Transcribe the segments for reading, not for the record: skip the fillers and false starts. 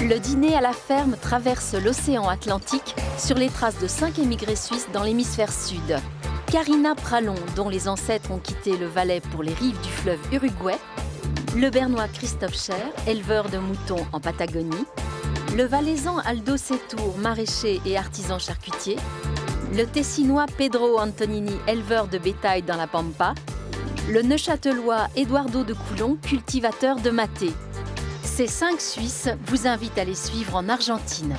Le dîner à la ferme traverse l'océan Atlantique sur les traces de 5 émigrés suisses dans l'hémisphère sud. Karina Pralon, dont les ancêtres ont quitté le Valais pour les rives du fleuve Uruguay. Le Bernois Christophe Scher, éleveur de moutons en Patagonie. Le Valaisan Aldo Setour, maraîcher et artisan charcutier. Le Tessinois Pedro Antonini, éleveur de bétail dans la Pampa. Le Neuchâtelois Eduardo de Coulon, cultivateur de maté. Ces 5 Suisses vous invitent à les suivre en Argentine.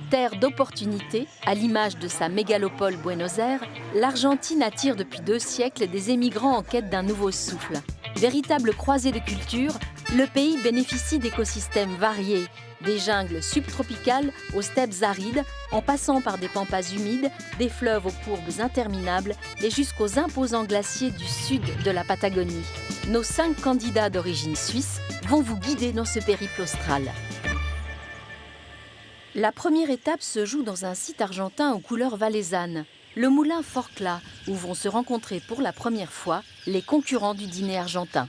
Terre d'opportunités, à l'image de sa mégalopole Buenos Aires, l'Argentine attire depuis 2 siècles des émigrants en quête d'un nouveau souffle. Véritable croisée de cultures, le pays bénéficie d'écosystèmes variés, des jungles subtropicales aux steppes arides, en passant par des pampas humides, des fleuves aux courbes interminables et jusqu'aux imposants glaciers du sud de la Patagonie. Nos 5 candidats d'origine suisse vont vous guider dans ce périple austral. La première étape se joue dans un site argentin aux couleurs valaisannes, le moulin Forclaz, où vont se rencontrer pour la première fois les concurrents du dîner argentin.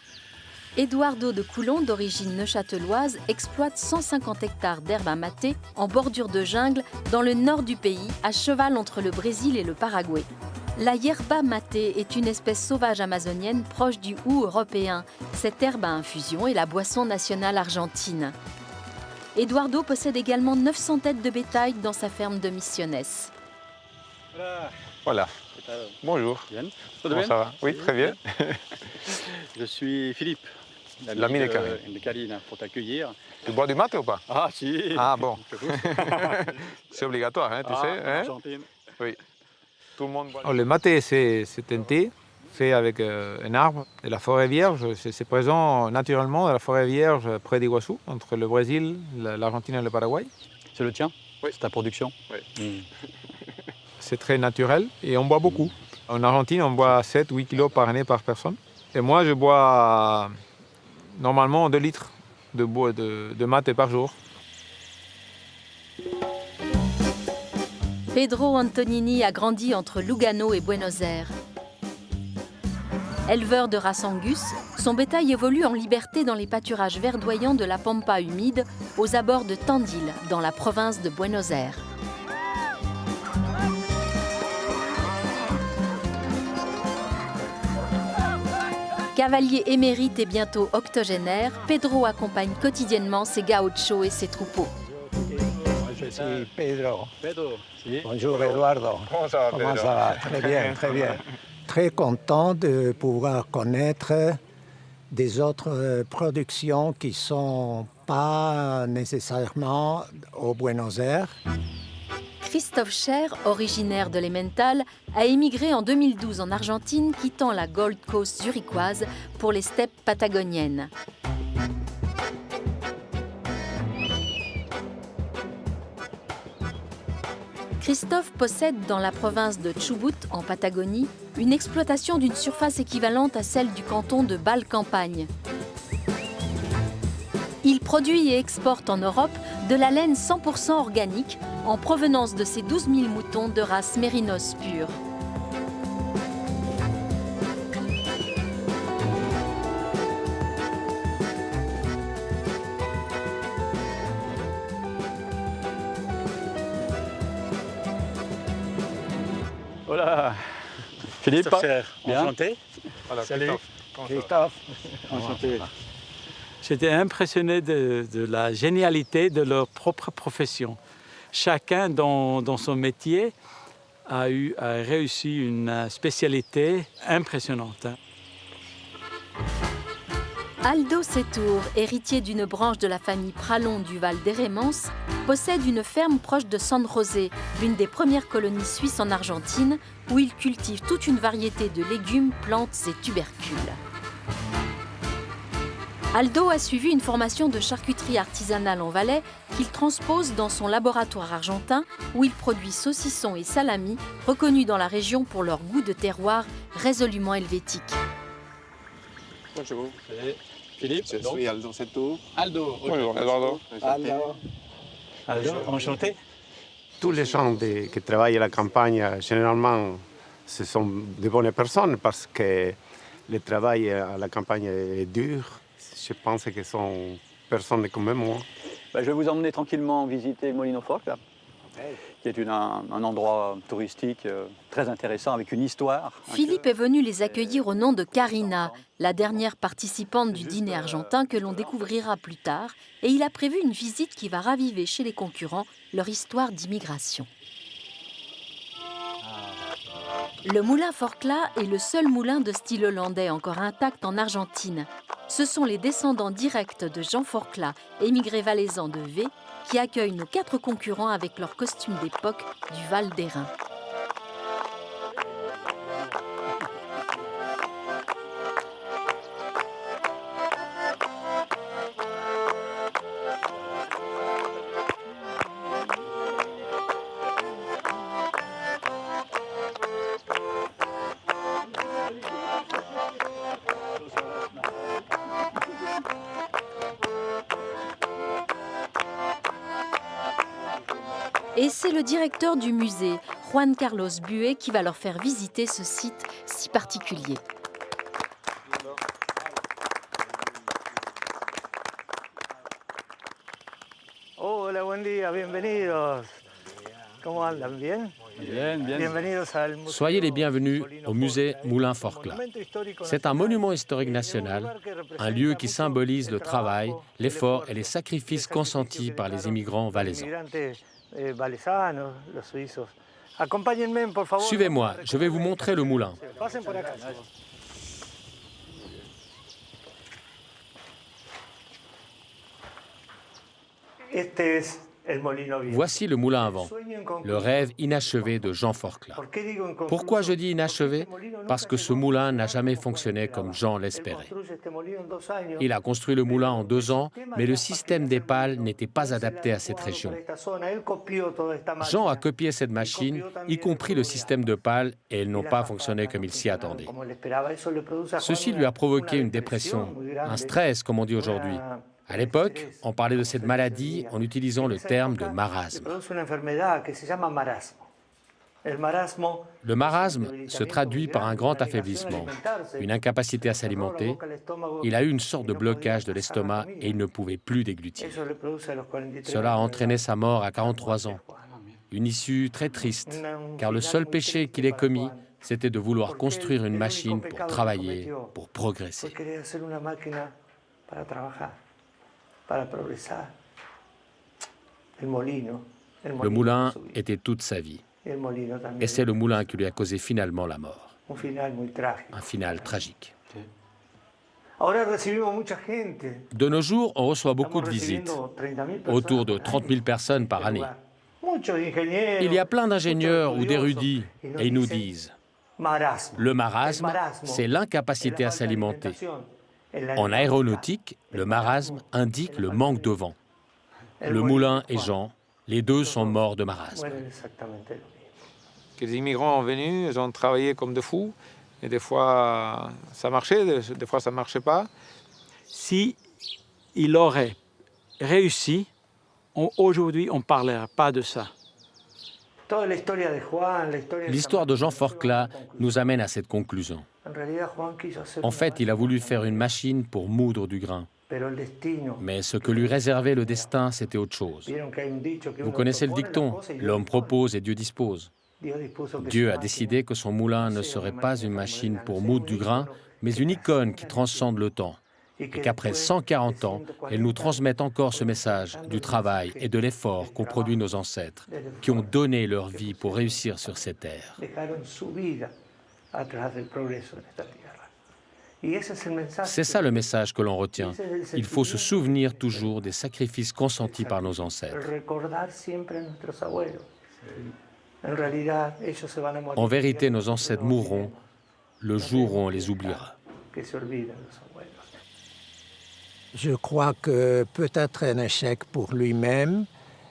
Eduardo de Coulon, d'origine neuchâteloise, exploite 150 hectares d'herbe à maté en bordure de jungle dans le nord du pays, à cheval entre le Brésil et le Paraguay. La yerba maté est une espèce sauvage amazonienne proche du hou européen. Cette herbe à infusion est la boisson nationale argentine. Eduardo possède également 900 têtes de bétail dans sa ferme de Misiones. Voilà. Bonjour. Bien. Comment ça va? Oui, très bien. Je suis Philippe, l'ami de Karina, pour t'accueillir. Tu bois du mate ou pas? Ah, si. Ah bon. C'est obligatoire, hein, tu sais. Hein? Argentine. Oui. Tout le monde boit. Alors, le maté, c'est un thé fait avec un arbre de la forêt vierge. C'est présent naturellement dans la forêt vierge près d'Iguassou, entre le Brésil, l'Argentine et le Paraguay. C'est le tien? Oui. C'est ta production? Oui. C'est très naturel et on boit beaucoup. En Argentine, on boit 7-8 kilos par année par personne. Et moi, je bois normalement 2 litres de maté par jour. Pedro Antonini a grandi entre Lugano et Buenos Aires. Éleveur de race Angus, son bétail évolue en liberté dans les pâturages verdoyants de la Pampa humide aux abords de Tandil, dans la province de Buenos Aires. Cavalier émérite et bientôt octogénaire, Pedro accompagne quotidiennement ses gauchos et ses troupeaux. Je suis Pedro. Pedro. Si. Bonjour Eduardo. Comment ça va, Comment Pedro? ça va? Très bien, très bien. Très content de pouvoir connaître des autres productions qui ne sont pas nécessairement au Buenos Aires. Christophe Scher, originaire de l'Emmental, a émigré en 2012 en Argentine, quittant la Gold Coast zurichoise pour les steppes patagoniennes. Christophe possède dans la province de Chubut, en Patagonie, une exploitation d'une surface équivalente à celle du canton de Bâle-Campagne. Il produit et exporte en Europe de la laine 100% organique en provenance de ses 12 000 moutons de race mérinos pure. Voilà. Philippe, bien. Enchanté. Voilà, Salut. Christophe. Enchanté. J'étais impressionné de la génialité de leur propre profession. Chacun dans son métier a réussi une spécialité impressionnante. Aldo Setour, héritier d'une branche de la famille Pralon du Val d'Hérémence, possède une ferme proche de San José, l'une des premières colonies suisses en Argentine, où il cultive toute une variété de légumes, plantes et tubercules. Aldo a suivi une formation de charcuterie artisanale en Valais qu'il transpose dans son laboratoire argentin, où il produit saucissons et salamis, reconnus dans la région pour leur goût de terroir résolument helvétique. Bonjour. Philippe. Je suis Aldo Setour. Aldo. Bonjour, Eduardo. Aldo, enchanté. Tous les gens qui travaillent à la campagne, généralement, ce sont de bonnes personnes parce que le travail à la campagne est dur. Je pense que ce sont personnes comme moi. Je vais vous emmener tranquillement visiter Molino Forcla, qui est un endroit touristique très intéressant avec une histoire. Philippe est venu les accueillir au nom de Karina, la dernière participante du dîner argentin que l'on découvrira plus tard, et il a prévu une visite qui va raviver chez les concurrents leur histoire d'immigration. Le moulin Forcla est le seul moulin de style hollandais encore intact en Argentine. Ce sont les descendants directs de Jean Forcla, émigré valaisan de V, qui accueillent nos 4 concurrents avec leurs costumes d'époque du Val d'Airain. Et c'est le directeur du musée, Juan Carlos Bué, qui va leur faire visiter ce site si particulier. Hola, buen día, bienvenidos. ¿Cómo andan? ¿Bien? Bien, bien. Bienvenidos al Museo Soyez les bienvenus au musée Moulin Forcla. C'est un monument historique national, un lieu qui symbolise le travail, l'effort et les sacrifices consentis par les immigrants valaisans. Suivez-moi, je vais vous montrer le moulin. Voici le moulin à vent, le rêve inachevé de Jean Forcla. Pourquoi je dis inachevé? Parce que ce moulin n'a jamais fonctionné comme Jean l'espérait. Il a construit le moulin en 2 ans, mais le système des pales n'était pas adapté à cette région. Jean a copié cette machine, y compris le système de pales, et elles n'ont pas fonctionné comme il s'y attendait. Ceci lui a provoqué une dépression, un stress, comme on dit aujourd'hui. À l'époque, on parlait de cette maladie en utilisant le terme de marasme. Le marasme se traduit par un grand affaiblissement, une incapacité à s'alimenter. Il a eu une sorte de blocage de l'estomac et il ne pouvait plus déglutir. Cela a entraîné sa mort à 43 ans. Une issue très triste, car le seul péché qu'il ait commis, c'était de vouloir construire une machine pour travailler, pour progresser. Le moulin était toute sa vie. Et c'est le moulin qui lui a causé finalement la mort. Un final tragique. De nos jours, on reçoit beaucoup de visites, autour de 30 000 personnes par année. Il y a plein d'ingénieurs ou d'érudits et ils nous disent le marasme, c'est l'incapacité à s'alimenter. En aéronautique, le marasme indique le manque de vent. Le moulin et Jean, les deux sont morts de marasme. Les immigrants sont venus, ils ont travaillé comme des fous, et des fois ça marchait, des fois ça ne marchait pas. Si il aurait réussi, aujourd'hui on ne parlerait pas de ça. L'histoire de Jean Forcla nous amène à cette conclusion. En fait, il a voulu faire une machine pour moudre du grain. Mais ce que lui réservait le destin, c'était autre chose. Vous connaissez le dicton, l'homme propose et Dieu dispose. Dieu a décidé que son moulin ne serait pas une machine pour moudre du grain, mais une icône qui transcende le temps. Et qu'après 140 ans, elle nous transmette encore ce message du travail et de l'effort qu'ont produit nos ancêtres, qui ont donné leur vie pour réussir sur cette terre. C'est ça le message que l'on retient. Il faut se souvenir toujours des sacrifices consentis par nos ancêtres. En vérité, nos ancêtres mourront le jour où on les oubliera. Je crois que peut-être un échec pour lui-même,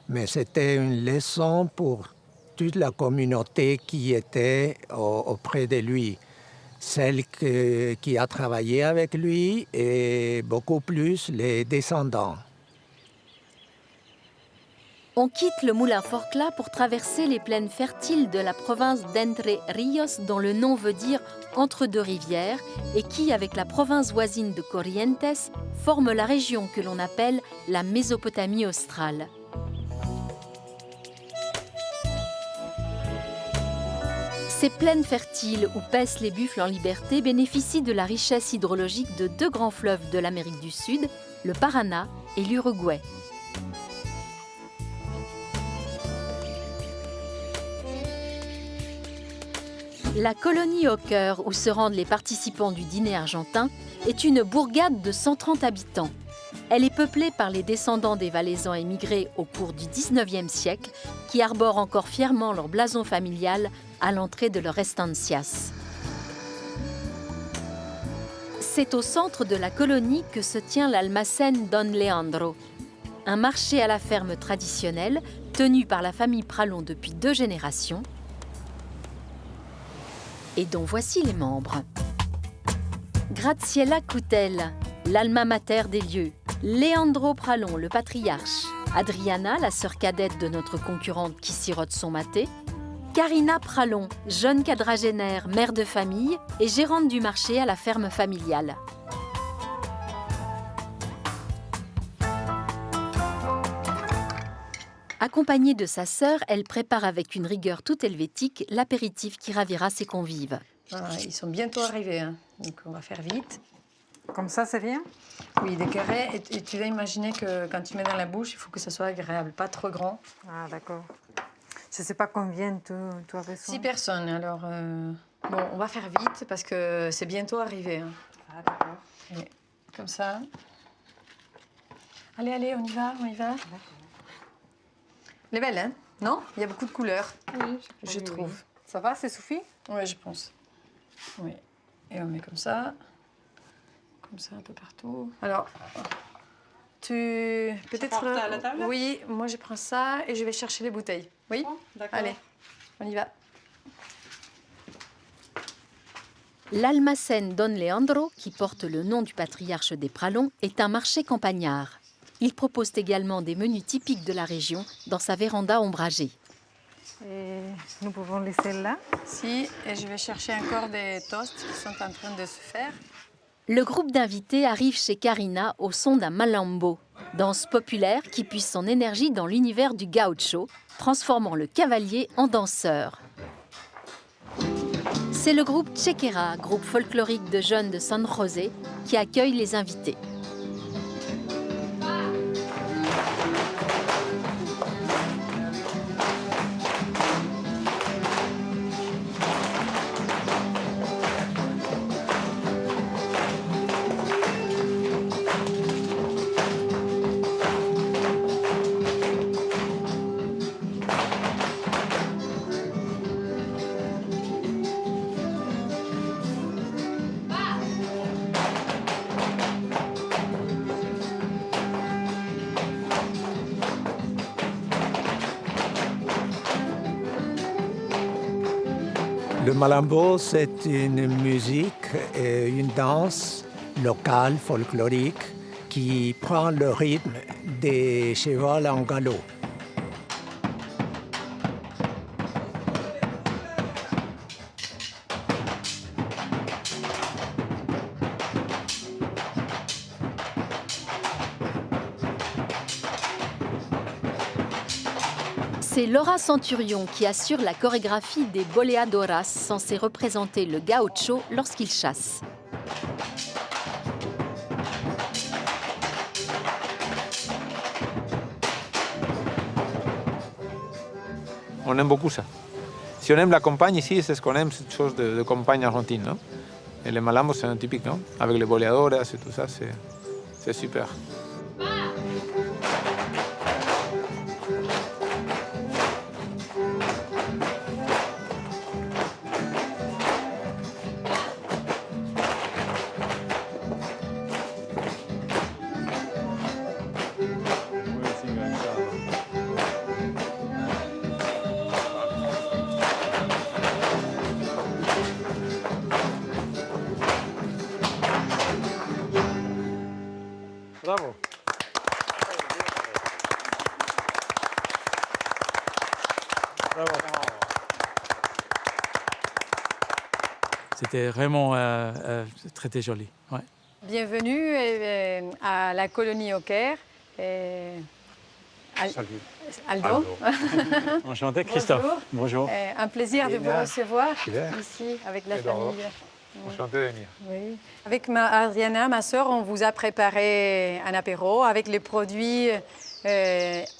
mais c'était une leçon pour toute la communauté qui était auprès de lui. Celle qui a travaillé avec lui et beaucoup plus les descendants. On quitte le moulin Forclaz pour traverser les plaines fertiles de la province d'Entre Ríos, dont le nom veut dire « entre deux rivières » et qui, avec la province voisine de Corrientes, forme la région que l'on appelle la Mésopotamie australe. Ces plaines fertiles où paissent les buffles en liberté bénéficient de la richesse hydrologique de deux grands fleuves de l'Amérique du Sud, le Paraná et l'Uruguay. La colonie au cœur, où se rendent les participants du dîner argentin, est une bourgade de 130 habitants. Elle est peuplée par les descendants des Valaisans émigrés au cours du XIXe siècle, qui arborent encore fièrement leur blason familial à l'entrée de leur estancias. C'est au centre de la colonie que se tient l'Almacén Don Leandro, un marché à la ferme traditionnel tenu par la famille Pralon depuis 2 générations, et dont voici les membres. Graziella Coutel, l'alma mater des lieux, Leandro Pralon, le patriarche, Adriana, la sœur cadette de notre concurrente qui sirote son maté, Karina Pralon, jeune quadragénaire, mère de famille et gérante du marché à la ferme familiale. Accompagnée de sa sœur, elle prépare avec une rigueur toute helvétique l'apéritif qui ravira ses convives. Ah, ils sont bientôt arrivés, hein. Donc on va faire vite. Comme ça, c'est bien? Oui, des carrés. Et tu vas imaginer que quand tu mets dans la bouche, il faut que ça soit agréable, pas trop grand. Ah, d'accord. Je ne sais pas combien tu as besoin. 6 personnes, alors... Bon, on va faire vite parce que c'est bientôt arrivé. Hein. Ah, d'accord. Et comme ça. Allez, allez, on y va, on y va. Elle est belle, hein? Non? Il y a beaucoup de couleurs. Oui, je trouve. Oui. Ça va, c'est suffit? Oui, je pense. Oui. Et on met comme ça un peu partout. Alors, tu... peut-être... à la table? Oui, moi je prends ça et je vais chercher les bouteilles. Oui? Oh, d'accord. Allez, on y va. L'Almacén Don Leandro, qui porte le nom du patriarche des Pralons, est un marché campagnard. Il propose également des menus typiques de la région dans sa véranda ombragée. Et nous pouvons laisser là? Si, et je vais chercher encore des toasts qui sont en train de se faire. Le groupe d'invités arrive chez Karina au son d'un malambo, danse populaire qui puise son énergie dans l'univers du gaucho, transformant le cavalier en danseur. C'est le groupe Chequera, groupe folklorique de jeunes de San José, qui accueille les invités. Le malambo, c'est une musique et une danse locale, folklorique, qui prend le rythme des chevaux en galop. C'est Laura Centurion qui assure la chorégraphie des boleadoras censées représenter le gaucho lorsqu'il chasse. On aime beaucoup ça. Si on aime la campagne ici, c'est ce qu'on aime, cette chose de campagne argentine, non? Et les malambos, c'est un typique, non? Avec les boleadoras et tout ça, c'est super. Bravo. C'était vraiment très joli. Ouais. Bienvenue à la colonie au Caire. Salut. Aldo. Enchanté, Christophe. Bonjour. Un plaisir de vous recevoir ici avec la famille. Enchanté de venir. Oui. Avec Adriana, ma sœur, on vous a préparé un apéro avec les produits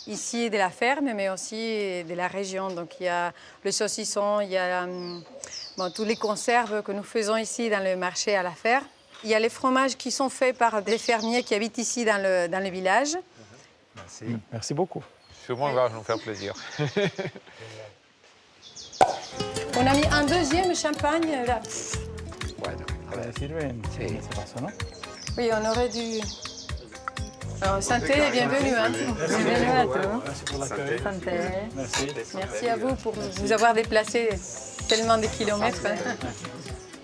ici de la ferme, mais aussi de la région. Donc il y a le saucisson, il y a tous les conserves que nous faisons ici dans le marché à la ferme. Il y a les fromages qui sont faits par des fermiers qui habitent ici dans le village. Merci. Merci beaucoup. Sûrement, va nous faire plaisir. On a mis un deuxième champagne là. Oui, on aurait dû... Alors, santé et bienvenue. Hein. Bienvenue à tous. Merci pour l'accueil. Santé. Merci. Merci à vous pour vous avoir déplacé tellement de kilomètres.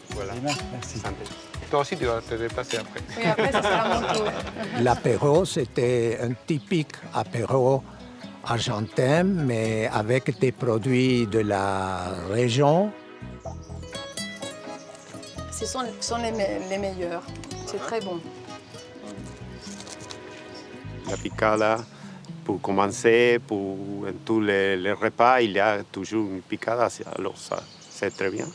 Voilà. Merci. Toi aussi, tu vas te déplacer après. Oui, après, ça sera mon tour. L'apéro, c'était un typique apéro argentin, mais avec des produits de la région. Ce sont les meilleurs. C'est très bon. La picada, pour commencer, pour tous les repas, il y a toujours une picada, alors ça, c'est très bien.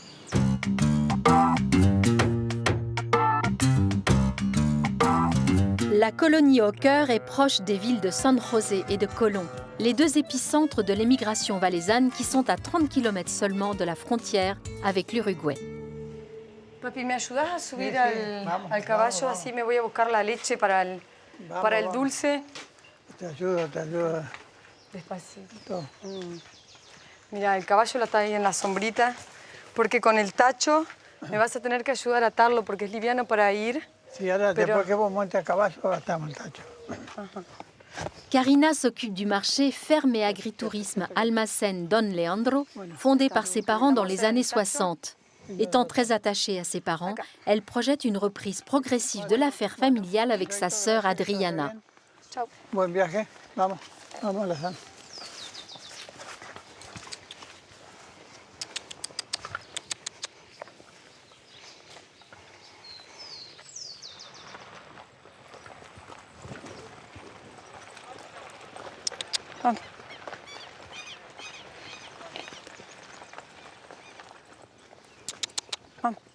La colonie au cœur est proche des villes de San José et de Colón, les deux épicentres de l'émigration valaisanne qui sont à 30 km seulement de la frontière avec l'Uruguay. Papi, ¿me ayudas a subir al caballo? Así me voy a buscar la leche para el dulce. Te ayudo. Despacito. Mira, el caballo está ahí en la sombrita, porque con el tacho me vas a tener que ayudar a atarlo porque es liviano para ir. Sí, ahora después que vos montes a caballo, atamos el tacho. Karina s'occupe du marché ferme et agritourisme Almacén Don Leandro, fondé par ses parents dans les années 60. Étant très attachée à ses parents, elle projette une reprise progressive de l'affaire familiale avec sa sœur Adriana. Ciao. Buen viaje. Vamos a la sala.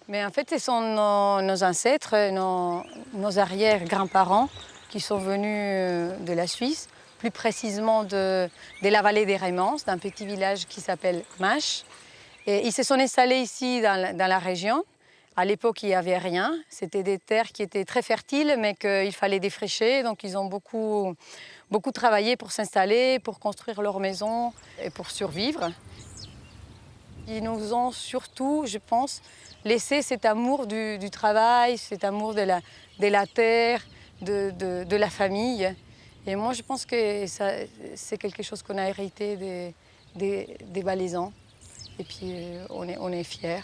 Mais en fait, ce sont nos ancêtres, nos arrière-grands-parents qui sont venus de la Suisse, plus précisément de la vallée des Rémances, d'un petit village qui s'appelle Mâche. Et ils se sont installés ici dans la région. À l'époque, il n'y avait rien. C'était des terres qui étaient très fertiles, mais qu'il fallait défricher. Donc, ils ont beaucoup travaillé pour s'installer, pour construire leur maison et pour survivre. Ils nous ont surtout, je pense, laissé cet amour du travail, cet amour de la terre, de la famille. Et moi, je pense que c'est quelque chose qu'on a hérité des Valaisans. Et puis, on est fiers.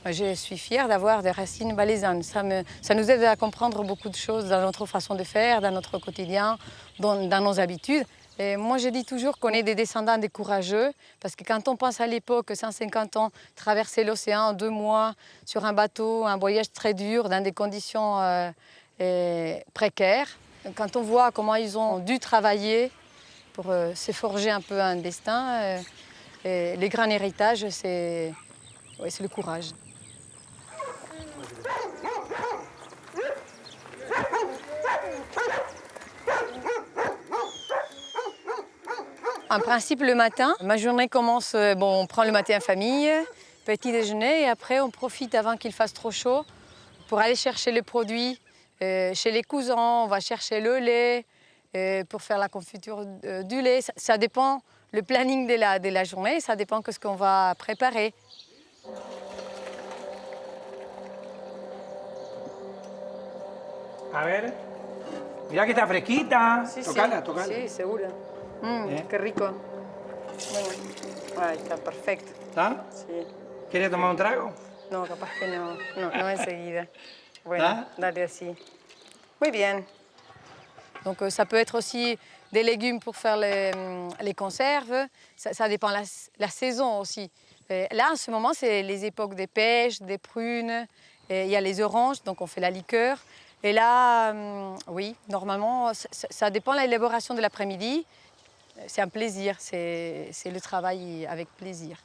Je suis fière d'avoir des racines valaisannes. Ça nous aide à comprendre beaucoup de choses dans notre façon de faire, dans notre quotidien, dans nos habitudes. Et moi, je dis toujours qu'on est des descendants des courageux, parce que quand on pense à l'époque, 150 ans, traverser l'océan en 2 mois, sur un bateau, un voyage très dur, dans des conditions précaires, quand on voit comment ils ont dû travailler pour se forger un peu un destin, les grands héritages, c'est le courage. En principe, le matin, ma journée commence, on prend le matin en famille, petit déjeuner, et après on profite avant qu'il fasse trop chaud pour aller chercher les produits chez les cousins, on va chercher le lait pour faire la confiture du lait. Ça dépend, le planning de la journée, ça dépend de ce qu'on va préparer. A ver. Mira que está fresquita. Sí, Tocala. Sí, seguro. Qué rico. Bueno, ahí está perfecto. ¿Está? Sí. ¿Quieres tomar un trago? No, capaz que no enseguida. Bueno, dale así. Muy bien. Donc ça peut être aussi des légumes pour faire les conserves. Ça dépend de la saison aussi. Et là, en ce moment, c'est les époques des pêches, des prunes. Et il y a les oranges, donc on fait la liqueur. Et là, oui, normalement, ça dépend de l'élaboration de l'après-midi. C'est un plaisir, c'est le travail avec plaisir.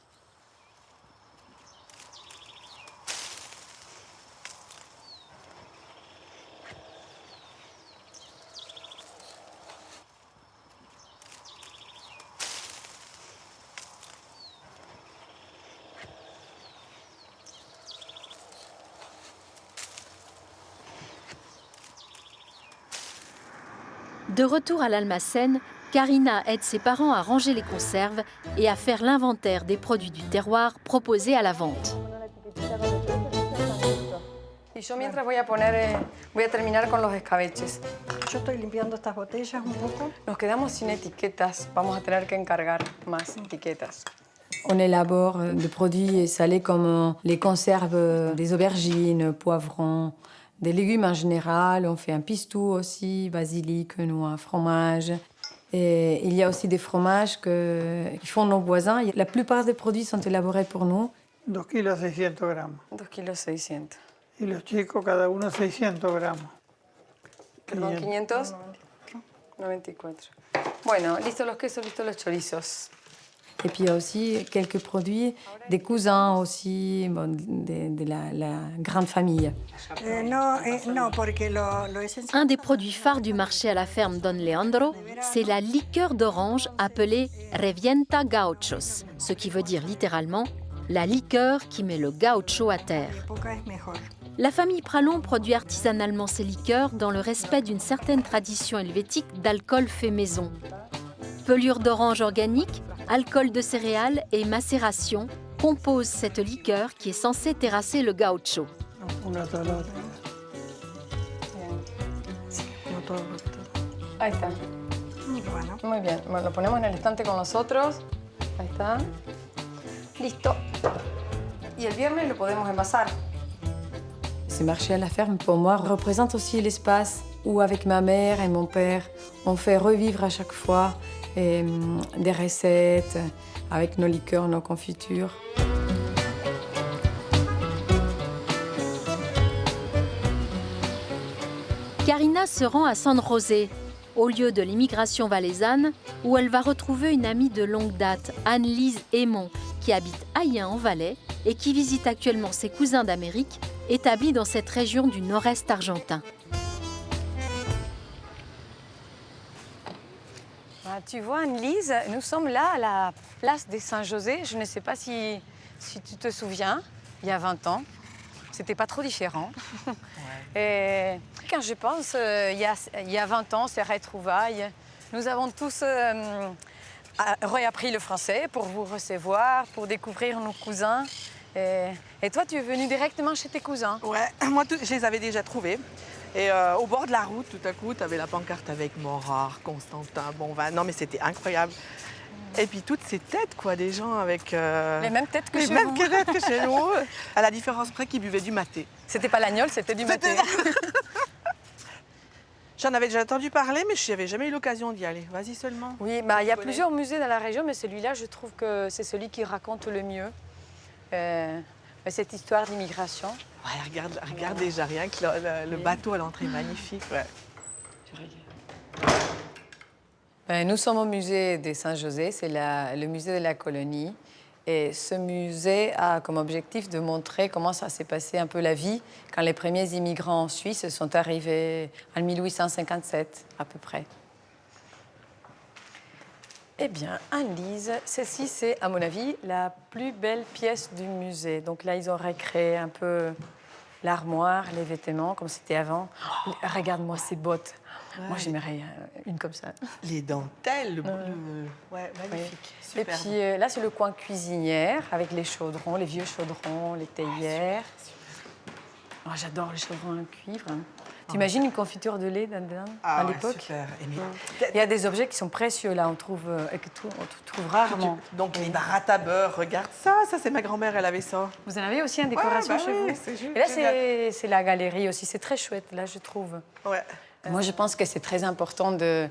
De retour à l'Almacène, Karina aide ses parents à ranger les conserves et à faire l'inventaire des produits du terroir proposés à la vente. Y yo mientras voy a terminar con los escabeches. Yo estoy limpiando estas botellas un poco. Nos quedamos sin etiquetas, vamos a tener que encargar más etiquetas. On élabore des produits salés comme les conserves, des aubergines, poivrons, des légumes en général. On fait un pistou aussi, basilic, noix, fromage. Et il y a aussi des fromages qui font nos voisins. La plupart des produits sont élaborés pour nous. 2 kilos 600 gramos. 2 kilos 600. Y los chicos, cada uno 600 gramos. Perdón, 500. 94. Bueno, listos los quesos, listos los chorizos. Et puis il y a aussi quelques produits, des cousins aussi, bon, de la grande famille. Un des produits phares du marché à la ferme Don Leandro, c'est la liqueur d'orange appelée Revienta Gauchos, ce qui veut dire littéralement la liqueur qui met le gaucho à terre. La famille Pralon produit artisanalement ses liqueurs dans le respect d'une certaine tradition helvétique d'alcool fait maison. Pelure d'orange organique, alcool de céréales et macération composent cette liqueur qui est censée terrasser le gaucho. Ahí está. Muy bien. Bueno, lo ponemos en el estante con nosotros. Ahí está. Listo. Y el viernes lo podemos envasar. Ce marché à la ferme, pour moi, représente aussi l'espace où, avec ma mère et mon père, on fait revivre à chaque fois des recettes avec nos liqueurs, nos confitures. Karina se rend à San José, au lieu de l'immigration valaisanne, où elle va retrouver une amie de longue date, Anne-Lise Aymon, qui habite à Ayen en Valais et qui visite actuellement ses cousins d'Amérique, établis dans cette région du nord-est argentin. Tu vois, Anne-Lise, nous sommes là à la place des Saint-José. Je ne sais pas si tu te souviens, il y a 20 ans. C'était pas trop différent. Et quand je pense, il y a 20 ans, ces retrouvailles, nous avons tous réappris le français pour vous recevoir, pour découvrir nos cousins. Et toi, tu es venue directement chez tes cousins? Ouais, moi, je les avais déjà trouvés. Et au bord de la route, tout à coup, tu avais la pancarte avec Morard, Constantin, Bonvin. Non, mais c'était incroyable. Et puis toutes ces têtes, quoi, des gens avec... Les mêmes têtes que chez vous. Les mêmes têtes que chez nous, à la différence près qu'ils buvaient du maté. C'était pas l'agnole, c'était du maté. J'en avais déjà entendu parler, mais je n'avais jamais eu l'occasion d'y aller. Vas-y seulement. Oui, bah, il y a plusieurs musées dans la région, mais celui-là, je trouve que c'est celui qui raconte le mieux cette histoire d'immigration. Ouais, regarde déjà, rien que le bateau à l'entrée magnifique. Ouais. Nous sommes au musée de Saint-José, c'est le musée de la colonie. Et ce musée a comme objectif de montrer comment ça s'est passé un peu la vie quand les premiers immigrants en Suisse sont arrivés en 1857 à peu près. Eh bien, Anne-Lise, celle-ci, c'est, à mon avis, la plus belle pièce du musée. Donc là, ils ont recréé un peu l'armoire, les vêtements, comme c'était avant. Oh, regarde-moi ces bottes. Ouais. Moi, j'aimerais une comme ça. Les dentelles, le bleu. Ouais, magnifique. Ouais. Et puis là, c'est le coin cuisinière, avec les chaudrons, les vieux chaudrons, les théières. Oh, j'adore les chaudrons en cuivre. T'imagines une confiture de lait à l'époque? Super. Il y a des objets qui sont précieux, là, on trouve rarement. Donc, les barattes à beurre, regarde ça, c'est ma grand-mère, elle avait ça. Vous en avez aussi en décoration chez vous? Et là, c'est la galerie aussi, c'est très chouette, là, je trouve. Ouais. Moi, je pense que c'est très important de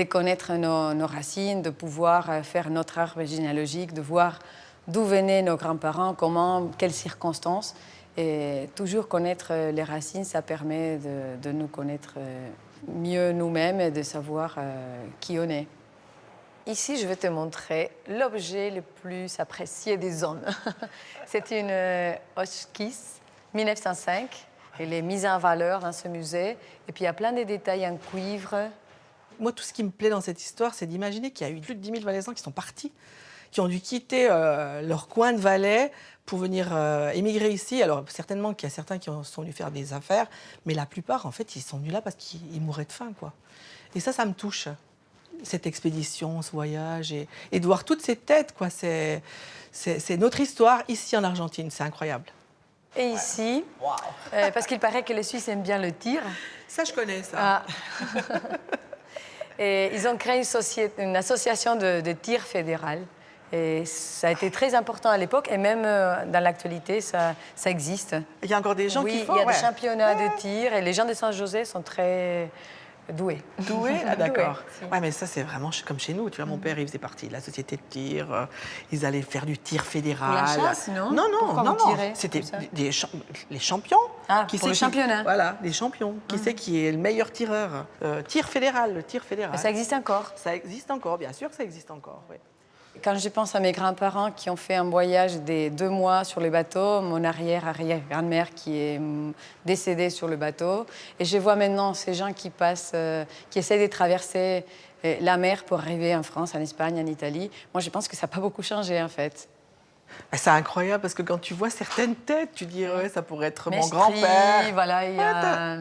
connaître nos racines, de pouvoir faire notre arbre généalogique, de voir d'où venaient nos grands-parents, comment, quelles circonstances. Et toujours connaître les racines, ça permet de nous connaître mieux nous-mêmes et de savoir qui on est. Ici, je vais te montrer l'objet le plus apprécié des hommes. C'est une Hotchkiss 1905. Elle est mise en valeur dans ce musée. Et puis, il y a plein de détails en cuivre. Moi, tout ce qui me plaît dans cette histoire, c'est d'imaginer qu'il y a eu plus de 10 000 Valaisans qui sont partis, qui ont dû quitter leur coin de Valais pour venir émigrer ici. Alors, certainement qu'il y a certains qui sont venus faire des affaires, mais la plupart, en fait, ils sont venus là parce qu'ils mouraient de faim, quoi. Et ça me touche, cette expédition, ce voyage, et de voir toutes ces têtes, quoi. C'est notre histoire ici en Argentine, c'est incroyable. Et ici, parce qu'il paraît que les Suisses aiment bien le tir. Ça, je connais, ça. Ah. Et ils ont créé une association de tir fédéral. Et ça a été très important à l'époque, et même dans l'actualité, ça existe. Il y a encore des gens qui font. Oui, il y a des championnats de tir, et les gens de Saint-José sont très doués. Doués? Ah, d'accord. Si. Ouais, mais ça, c'est vraiment comme chez nous. Tu vois, mon père, il faisait partie de la société de tir. Ils allaient faire du tir fédéral. Pour la chasse, non? Non. C'était les champions. Qui pour le championnat. Voilà, les champions. Qui c'est qui est le meilleur tireur? Tir fédéral, le tir fédéral. Mais ça existe encore? Ça existe encore, bien sûr que ça existe encore, oui. Quand je pense à mes grands-parents qui ont fait un voyage de 2 mois sur le bateau, mon arrière-grand-mère qui est décédée sur le bateau, et je vois maintenant ces gens qui passent, qui essaient de traverser la mer pour arriver en France, en Espagne, en Italie. Moi, je pense que ça n'a pas beaucoup changé, en fait. C'est incroyable parce que quand tu vois certaines têtes, tu dis ouais, ça pourrait être mon grand-père. Voilà, il y a...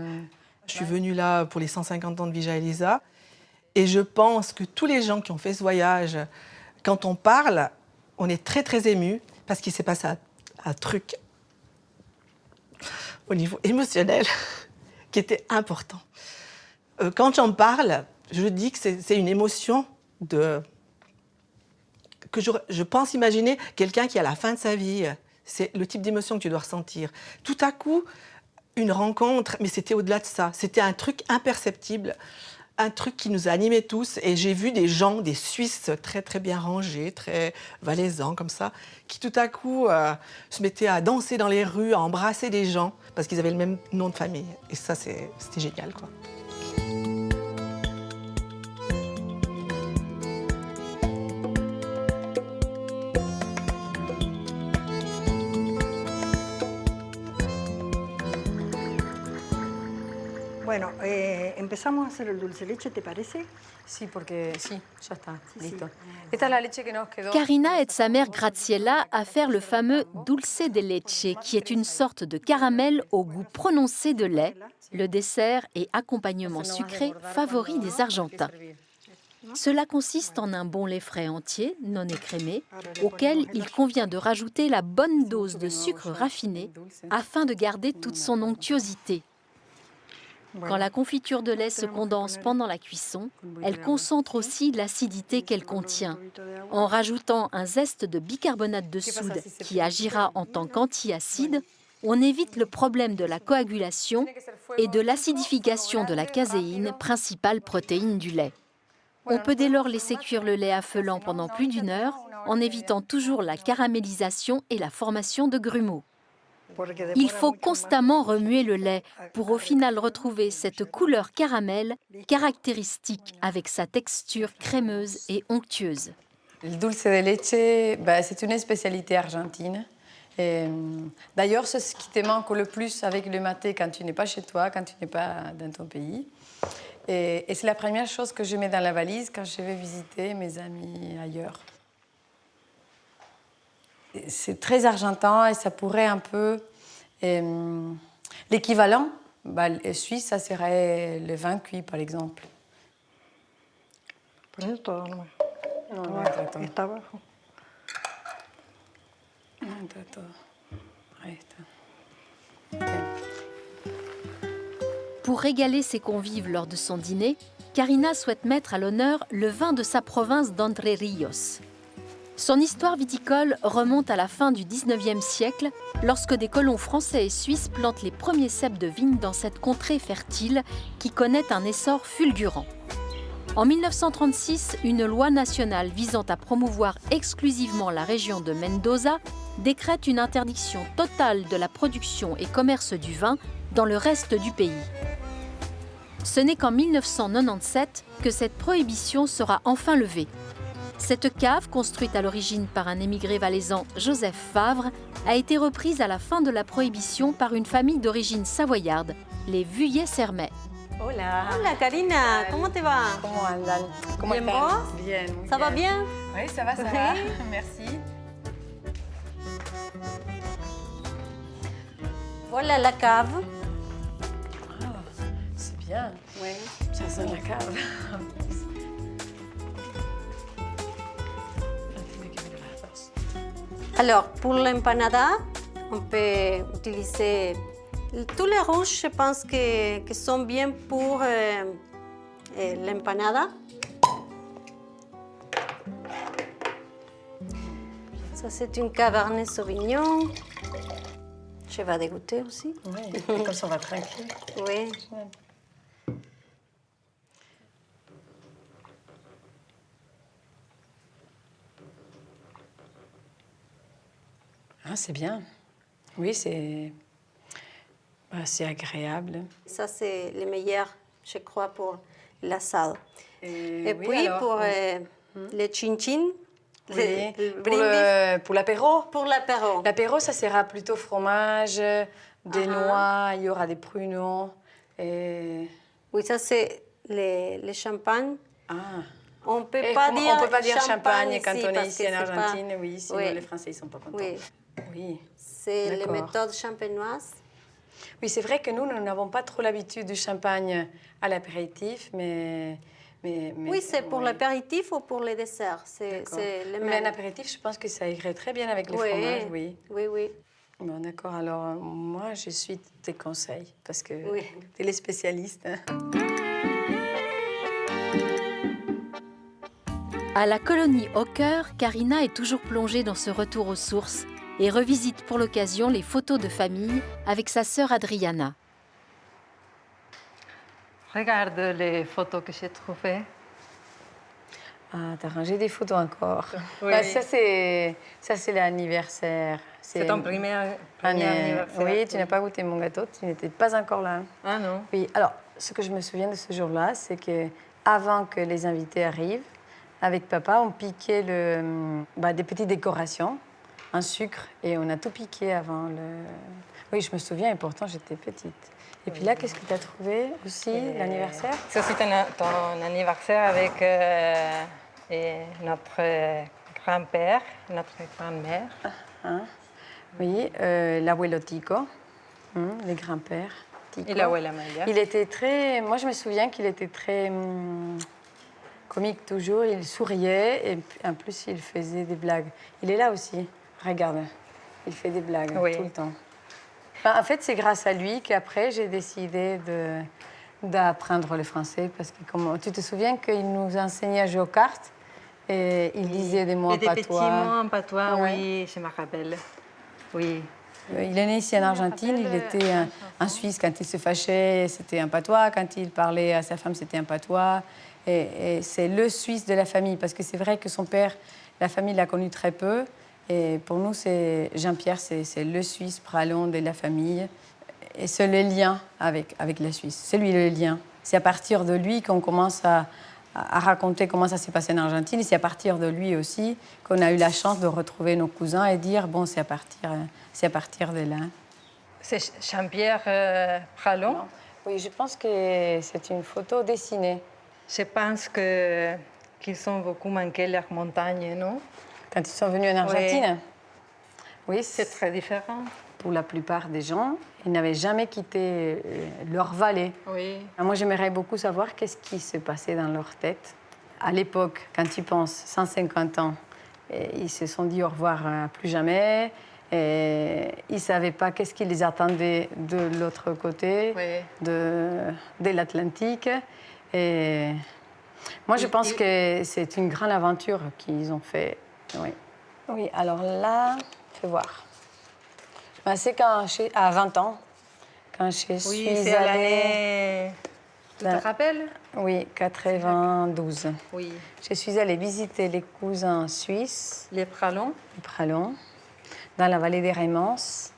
Je suis venue là pour les 150 ans de Villa Elisa, et je pense que tous les gens qui ont fait ce voyage, quand on parle, on est très, très ému parce qu'il s'est passé un truc au niveau émotionnel qui était important. Quand j'en parle, je dis que c'est une émotion que je pense imaginer quelqu'un qui est à la fin de sa vie. C'est le type d'émotion que tu dois ressentir. Tout à coup, une rencontre, mais c'était au-delà de ça. C'était un truc imperceptible. Un truc qui nous animait tous, et j'ai vu des gens, des Suisses très très bien rangés, très valaisans comme ça, qui tout à coup se mettaient à danser dans les rues, à embrasser des gens, parce qu'ils avaient le même nom de famille. Et ça, c'était génial, quoi. Bueno, empezamos a hacer el dulce de leche, ¿te parece? Si, porque si, ya está, listo. Esta es la leche que nos quedó. Karina aide sa mère Graciela à faire le fameux dulce de leche, qui est une sorte de caramel au goût prononcé de lait, le dessert et accompagnement sucré favori des Argentins. Cela consiste en un bon lait frais entier, non écrémé, auquel il convient de rajouter la bonne dose de sucre raffiné afin de garder toute son onctuosité. Quand la confiture de lait se condense pendant la cuisson, elle concentre aussi l'acidité qu'elle contient. En rajoutant un zeste de bicarbonate de soude qui agira en tant qu'antiacide, on évite le problème de la coagulation et de l'acidification de la caséine, principale protéine du lait. On peut dès lors laisser cuire le lait à feu lent pendant plus d'1 heure, en évitant toujours la caramélisation et la formation de grumeaux. Il faut constamment remuer le lait pour au final retrouver cette couleur caramel caractéristique avec sa texture crémeuse et onctueuse. Le dulce de leche, c'est une spécialité argentine. D'ailleurs, c'est ce qui te manque le plus avec le maté quand tu n'es pas chez toi, quand tu n'es pas dans ton pays. Et c'est la première chose que je mets dans la valise quand je vais visiter mes amis ailleurs. C'est très argentin et ça pourrait un peu... l'équivalent suisse, ça serait le vin cuit, par exemple. Pour régaler ses convives lors de son dîner, Karina souhaite mettre à l'honneur le vin de sa province d'Entre Ríos. Son histoire viticole remonte à la fin du 19e siècle, lorsque des colons français et suisses plantent les premiers ceps de vigne dans cette contrée fertile qui connaît un essor fulgurant. En 1936, une loi nationale visant à promouvoir exclusivement la région de Mendoza décrète une interdiction totale de la production et commerce du vin dans le reste du pays. Ce n'est qu'en 1997 que cette prohibition sera enfin levée. Cette cave, construite à l'origine par un émigré valaisan, Joseph Favre, a été reprise à la fin de la prohibition par une famille d'origine savoyarde, les Vuillet-Sermet. Hola. Hola Karina, ¿cómo te va? ¿Cómo andan? ¿Cómo Bien, están? vos? Bien, muy ¿Ça va bien? Oui, ça va, ça va. Merci. Voilà la cave. Ah, c'est bien. Oui. Ça sent la cave. Alors, pour l'empanada, on peut utiliser tous les rouges, je pense que sont bien pour l'empanada. Ça, c'est une Cabernet Sauvignon. Je vais dégoûter aussi. Oui, comme ça on va tranquille. Oui. Ah, c'est bien. Oui, c'est agréable. Ça, c'est le meilleur, je crois, pour l'assado. Et oui, puis, alors, pour le chin-chin, oui. le brindis. Pour l'apéro. Pour l'apéro. L'apéro, ça sera plutôt fromage, des noix, il y aura des pruneaux. Et... Oui, ça, c'est le champagne. Ah. On ne peut Et pas on peut pas dire champagne quand on est ici en parce que c'est Argentine. pas... Oui, sinon Oui. les Français, ils ne sont pas contents. Oui. Oui. C'est les D'accord. méthodes champenoises. Oui, c'est vrai que nous n'avons pas trop l'habitude du champagne à l'apéritif, mais oui, c'est pour l'apéritif ou pour les desserts. C'est le mais même. l'apéritif, je pense que ça irait très bien avec les Oui. fromages, oui. Oui, oui. Bon, d'accord, alors moi, je suis tes conseils, parce que Oui. tu es les spécialistes. À la colonie Hawker, Karina est toujours plongée dans ce retour aux sources et revisite pour l'occasion les photos de famille avec sa sœur Adriana. Regarde les photos que j'ai trouvées. Ah, t'as rangé des photos encore. Oui. Bah, ça, c'est l'anniversaire. C'est ton premier anniversaire. Oui, tu n'as pas goûté mon gâteau, tu n'étais pas encore là. Ah non. Oui, alors, ce que je me souviens de ce jour-là, c'est que avant que les invités arrivent, avec papa, on piquait des petites décorations, un sucre, et on a tout piqué avant le... Oui, je me souviens, et pourtant, j'étais petite. Et puis là, qu'est-ce que tu as trouvé aussi, l'anniversaire? C'est aussi ton anniversaire avec notre grand-père, notre grand-mère. Oui, l'abuelo Tico, les grands-pères. Tico. Et l'abuela Amelia. Il était très... Moi, je me souviens qu'il était très comique toujours. Il souriait et en plus, il faisait des blagues. Il est là aussi. Regarde, il fait des blagues tout le temps. En fait, c'est grâce à lui qu'après, j'ai décidé d'apprendre le français. Parce que, comme tu te souviens qu'il nous enseignait à jouer aux cartes et il disait des mots en patois. Des petits mots en patois, oui, je me rappelle. Oui. Il est né ici en Argentine, il était un Suisse quand il se fâchait, c'était un patois. Quand il parlait à sa femme, c'était un patois. Et c'est le Suisse de la famille, parce que c'est vrai que son père, la famille l'a connu très peu. Et pour nous, Jean-Pierre, c'est le Suisse pralon de la famille. Et c'est le lien avec la Suisse. C'est lui le lien. C'est à partir de lui qu'on commence à raconter comment ça s'est passé en Argentine. Et c'est à partir de lui aussi qu'on a eu la chance de retrouver nos cousins et dire, bon, c'est à partir de là. C'est Jean-Pierre Pralon? Oui, je pense que c'est une photo dessinée. Je pense qu'ils ont beaucoup manqué leurs montagnes, non? Quand ils sont venus en Argentine? Oui, c'est très différent. Pour la plupart des gens, ils n'avaient jamais quitté leur vallée. Oui. Moi, j'aimerais beaucoup savoir qu'est-ce qui se passait dans leur tête. À l'époque, quand ils pensent 150 ans, ils se sont dit au revoir plus jamais. Et ils ne savaient pas qu'est-ce qui les attendait de l'autre côté, de l'Atlantique. Et moi, je pense que c'est une grande aventure qu'ils ont fait. Oui. Oui, alors là, fais voir. Ben, c'est quand à 20 ans, quand je suis c'est allée... l'année... Tu te rappelles? Oui, 92. Oui. Je suis allée visiter les cousins suisses. Les Pralons. Les Pralons, dans la vallée des Raymances.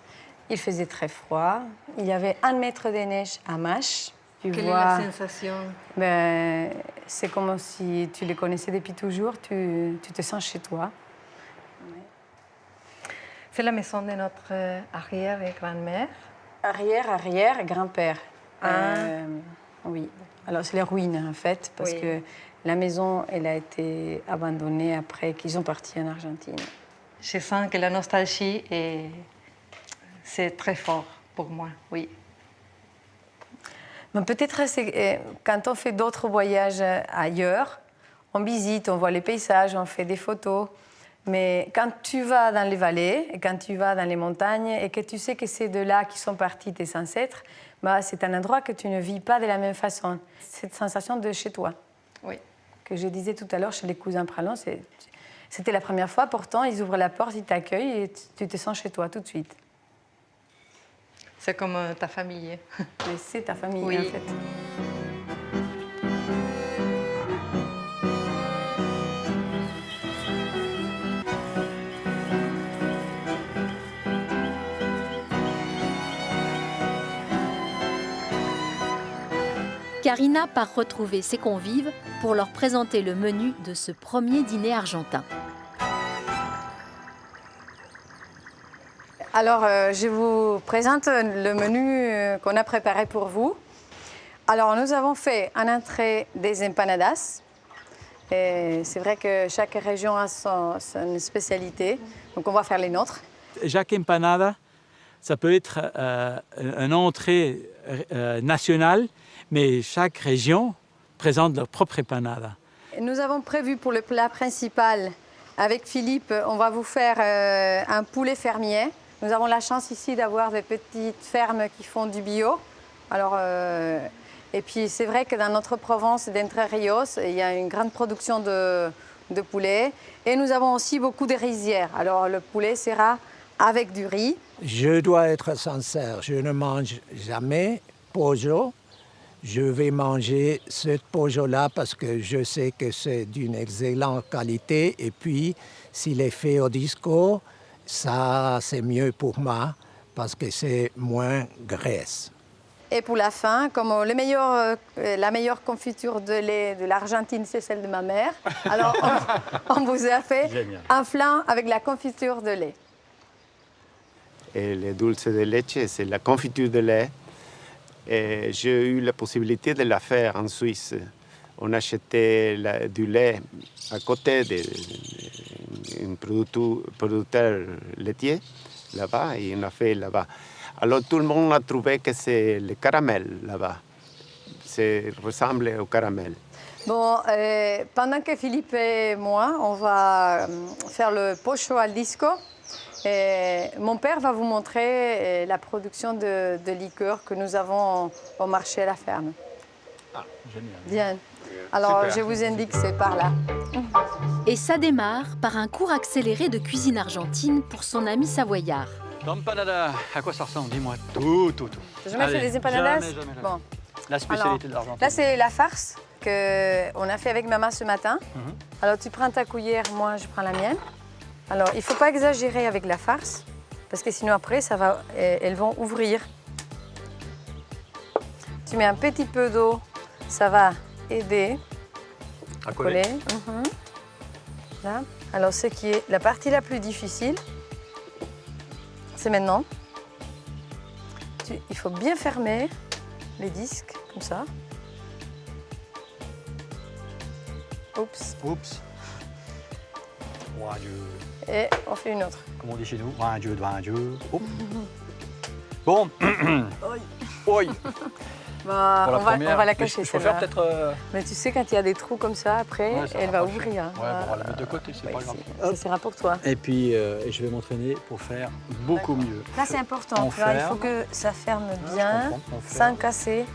Il faisait très froid. Il y avait 1 mètre de neige à Mâche. Quelle est la sensation? Ben, c'est comme si tu les connaissais depuis toujours, tu te sens chez toi. C'est la maison de notre arrière-grand-mère. Arrière-grand-père. Oui. Alors, c'est les ruines, en fait, parce que la maison, elle a été abandonnée après qu'ils sont partis en Argentine. Je sens que la nostalgie, c'est très fort pour moi, oui. Mais peut-être quand on fait d'autres voyages ailleurs, on visite, on voit les paysages, on fait des photos. Mais quand tu vas dans les vallées, et quand tu vas dans les montagnes, et que tu sais que c'est de là qui sont partis tes ancêtres, bah, c'est un endroit que tu ne vis pas de la même façon. Cette sensation de chez toi. Oui. Que je disais tout à l'heure chez les cousins Pralons, c'était la première fois, pourtant, ils ouvrent la porte, ils t'accueillent et tu te sens chez toi tout de suite. C'est comme ta famille. C'est ta famille, oui. En fait. Karina part retrouver ses convives pour leur présenter le menu de ce premier dîner argentin. Alors, je vous présente le menu qu'on a préparé pour vous. Alors, nous avons fait en entrée des empanadas. C'est vrai que chaque région a son spécialité, donc on va faire les nôtres. Chaque empanada, ça peut être une entrée nationale, mais chaque région présente leur propre empanada. Nous avons prévu pour le plat principal, avec Philippe, on va vous faire un poulet fermier. Nous avons la chance ici d'avoir des petites fermes qui font du bio. Alors, et puis c'est vrai que dans notre Provence d'Entre Ríos, il y a une grande production de poulet. Et nous avons aussi beaucoup de rizières. Alors le poulet sera avec du riz. Je dois être sincère, je ne mange jamais pojo. Je vais manger ce pojo-là parce que je sais que c'est d'une excellente qualité. Et puis, s'il est fait au disco, ça, c'est mieux pour moi parce que c'est moins graisse. Et pour la fin, comme la meilleure confiture de lait de l'Argentine, c'est celle de ma mère. Alors, on vous a fait un flan avec la confiture de lait. Et le dulce de leche, c'est la confiture de lait. Et j'ai eu la possibilité de la faire en Suisse. On achetait du lait à côté d'un producteur laitier là-bas et on a fait là-bas. Alors tout le monde a trouvé que c'est le caramel là-bas. Ça ressemble au caramel. Bon, pendant que Philippe et moi, on va faire le pocho al disco, mon père va vous montrer la production de liqueurs que nous avons au marché à la ferme. Ah, génial. Bien. Alors, super. Je vous indique, c'est par là. Et ça démarre par un cours accéléré de cuisine argentine pour son ami savoyard. L'empanada, à quoi ça ressemble? Dis-moi tout. T'as jamais fait des empanadas? Jamais. Bon. La spécialité de l'Argentine. Là, c'est la farce qu'on a fait avec maman ce matin. Alors, tu prends ta cuillère, moi, je prends la mienne. Alors, il ne faut pas exagérer avec la farce, parce que sinon, après, elles vont ouvrir. Tu mets un petit peu d'eau, ça va aider à coller. Là. Alors, ce qui est la partie la plus difficile, c'est maintenant. Il faut bien fermer les disques, comme ça. Oups. Et on fait une autre. Comme on dit chez nous, un Dieu. Oh. Bon. Oi. Bah, on va la cacher, je peux faire peut-être... Mais tu sais, quand il y a des trous comme ça, après, elle va ouvrir. Ouais, on va la mettre de côté, c'est pas grave. Ça sera pour toi. Et puis, je vais m'entraîner pour faire beaucoup mieux. Là, c'est important. Là, il faut que ça ferme bien, sans casser.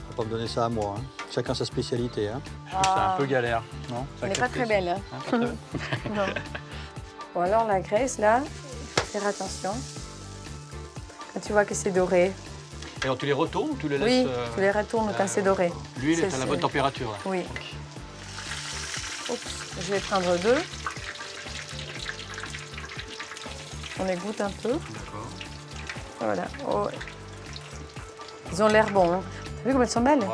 Faut pas me donner ça à moi. Hein. Chacun sa spécialité. Hein. Je trouve ça un peu galère, non? Elle n'est pas très belle. Hein. Non. Bon, alors la graisse, là, faire attention. Quand tu vois que c'est doré. Et alors tu les retournes ou tu les laisses Oui, tu les retournes quand c'est doré. L'huile est à la bonne température là. Oui. Oups, je vais prendre 2. On les goûte un peu. D'accord. Voilà. Oh. Ils ont l'air bons. Hein. T'as vu comme elles sont belles?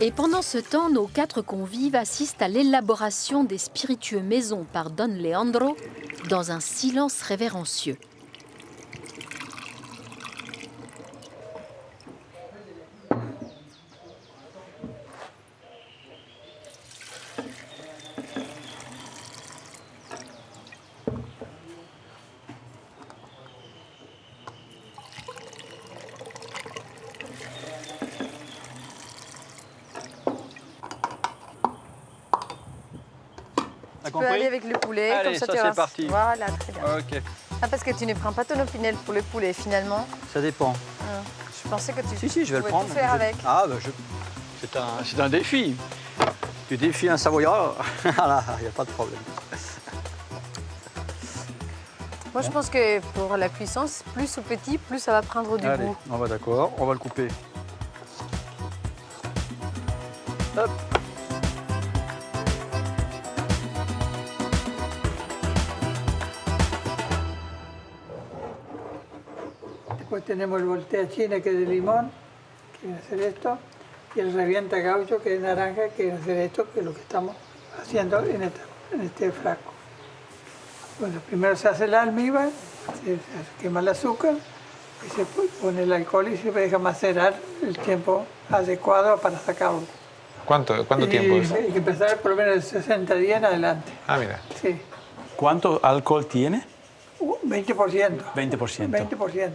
Et pendant ce temps, nos 4 convives assistent à l'élaboration des spiritueux maison par Don Leandro dans un silence révérencieux. Tu peux aller avec le poulet, allez, comme ça ça tu c'est vas. parti. Voilà, très bien. Ok. Ah, parce que tu ne prends pas ton opinel pour le poulet, finalement. Ça dépend. Je pensais que tu Si, je vais le pouvais prendre. tout faire avec. Ah, ben c'est un défi. Tu défies un Savoyard, voilà, il n'y a pas de problème. Moi, je pense que pour la cuisson, plus c'est petit, plus ça va prendre du Allez, goût. on va d'accord, on va le couper. Hop. Después tenemos el volteachina, que es de limón, que viene a hacer esto, y el revienta gaucho, que es naranja, que viene a hacer esto, que es lo que estamos haciendo en este frasco. Bueno, primero se hace el almíbar, se quema el azúcar, y se pone el alcohol y se deja macerar el tiempo adecuado para sacarlo. ¿Cuánto tiempo es? Hay que empezar por lo menos de 60 días en adelante. Ah, mira. Sí. ¿Cuánto alcohol tiene? 20%. 20%. 20%.